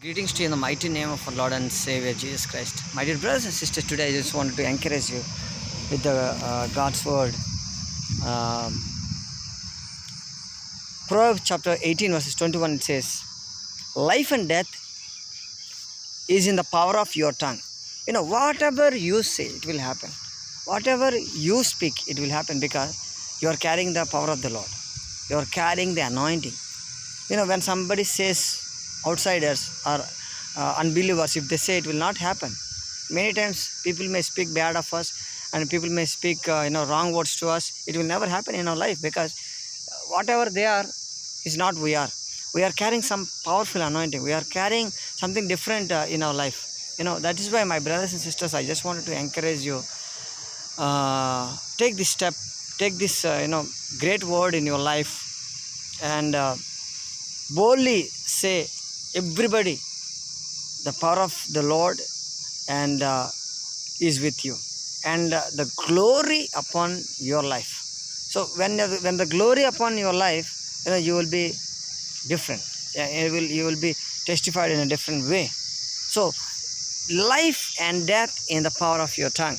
Greetings to you in the mighty name of our Lord and Savior Jesus Christ. My dear brothers and sisters, today I just wanted to encourage you with the God's word. Proverbs chapter 18 verses 21, it says, life and death is in the power of your tongue. Whatever you say, it will happen. Whatever you speak, it will happen because you are carrying the power of the Lord. You are carrying the anointing. When somebody says, outsiders or unbelievers, if they say, it will not happen. Many times people may speak bad of us and people may speak wrong words to us. It will never happen in our life because whatever they are is not we are. We are carrying some powerful anointing. We are carrying something different in our life. That is why, my brothers and sisters, I just wanted to encourage you. Take this step. Take this great word in your life and boldly say, everybody, the power of the Lord and is with you, and the glory upon your life. So when the glory upon your life, you will be different. You will be testified in a different way. So life and death in the power of your tongue.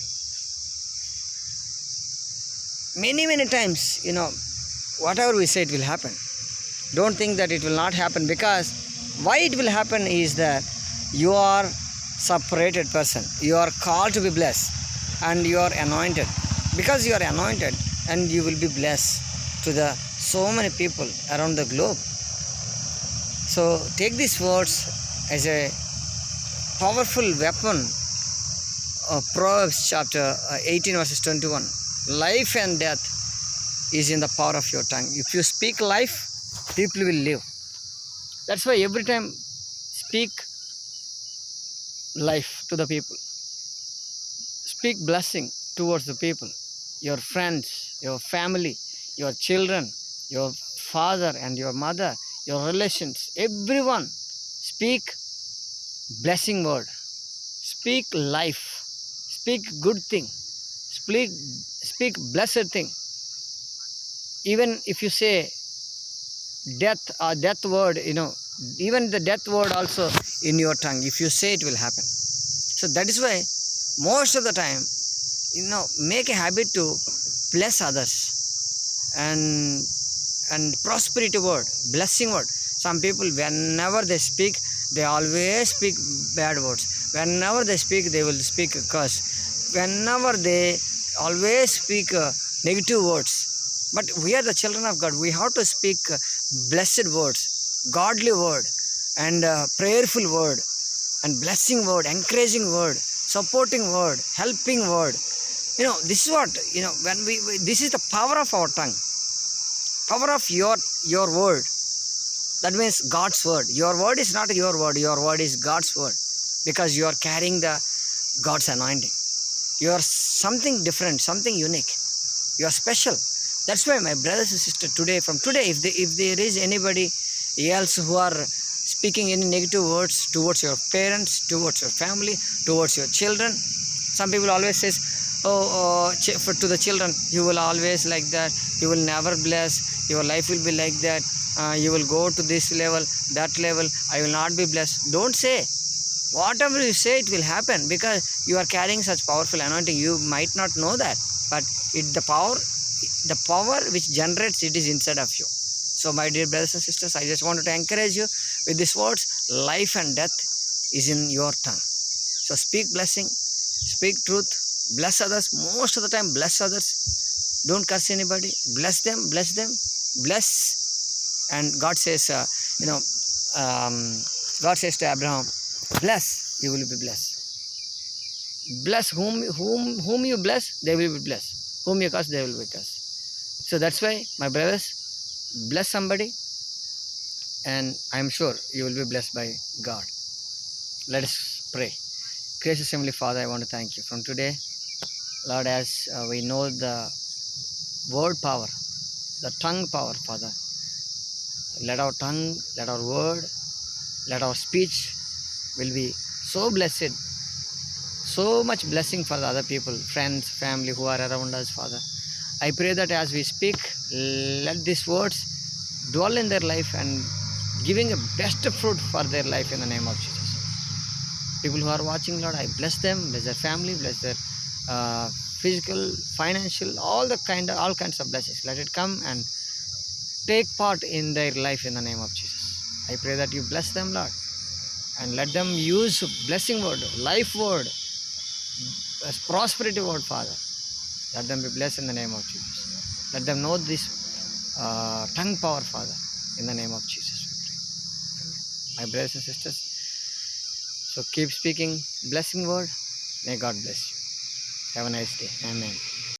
Many times, whatever we say, it will happen. Don't think that it will not happen, because why it will happen is that you are separated person. You are called to be blessed and you are anointed. Because you are anointed, and you will be blessed to the so many people around the globe. So take these words as a powerful weapon of Proverbs chapter 18 verses 21. Life and death is in the power of your tongue. If you speak life, people will live. That's why every time speak life to the people. Speak blessing towards the people, your friends, your family, your children, your father and your mother, your relations, everyone. Speak blessing word. Speak life. Speak good thing. Speak blessed thing. Even if you say death word, even the death word also in your tongue, if you say, it will happen. So that is why most of the time, make a habit to bless others and prosperity word, blessing word. Some people, whenever they speak, they always speak bad words. Whenever they speak, they will speak a curse. Whenever they always speak negative words. But we are the children of God. We have to speak blessed words, godly word, and prayerful word, and blessing word, encouraging word, supporting word, helping word. This is what, when this is the power of our tongue, power of your word. That means God's word. Your word is not your word is God's word, because you are carrying the God's anointing. You are something different, something unique. You are special. That's why, my brothers and sisters, from today, if there is anybody else who are speaking any negative words towards your parents, towards your family, towards your children, some people always says, to the children, you will always like that, you will never bless, your life will be like that, you will go to this level, that level, I will not be blessed. Don't say. Whatever you say, it will happen, because you are carrying such powerful anointing. You might not know that, but the power which generates it is inside of you. So, my dear brothers and sisters, I just wanted to encourage you with these words. Life and death is in your tongue. So speak blessing, speak truth, bless others. Most of the time, bless others. Don't curse anybody. Bless them. Bless. And God says, God says to Abraham, bless, you will be blessed. Bless whom you bless, they will be blessed. Whom you curse, they will be cursed. So that's why, my brothers, bless somebody, and I am sure you will be blessed by God. Let us pray. Gracious Heavenly Father, I want to thank you. From today, Lord, as we know the word power, the tongue power, Father, let our tongue, let our word, let our speech will be so blessed, so much blessing for the other people, friends, family who are around us, Father. I pray that as we speak, let these words dwell in their life and giving a best fruit for their life in the name of Jesus. People who are watching, Lord, I bless them, bless their family, bless their physical, financial, all kinds of blessings. Let it come and take part in their life in the name of Jesus. I pray that you bless them, Lord, and let them use blessing word, life word, as prosperity word, Father. Let them be blessed in the name of Jesus. Let them know this tongue power, Father, in the name of Jesus. We pray. Amen. My brothers and sisters, so keep speaking blessing word. May God bless you. Have a nice day. Amen.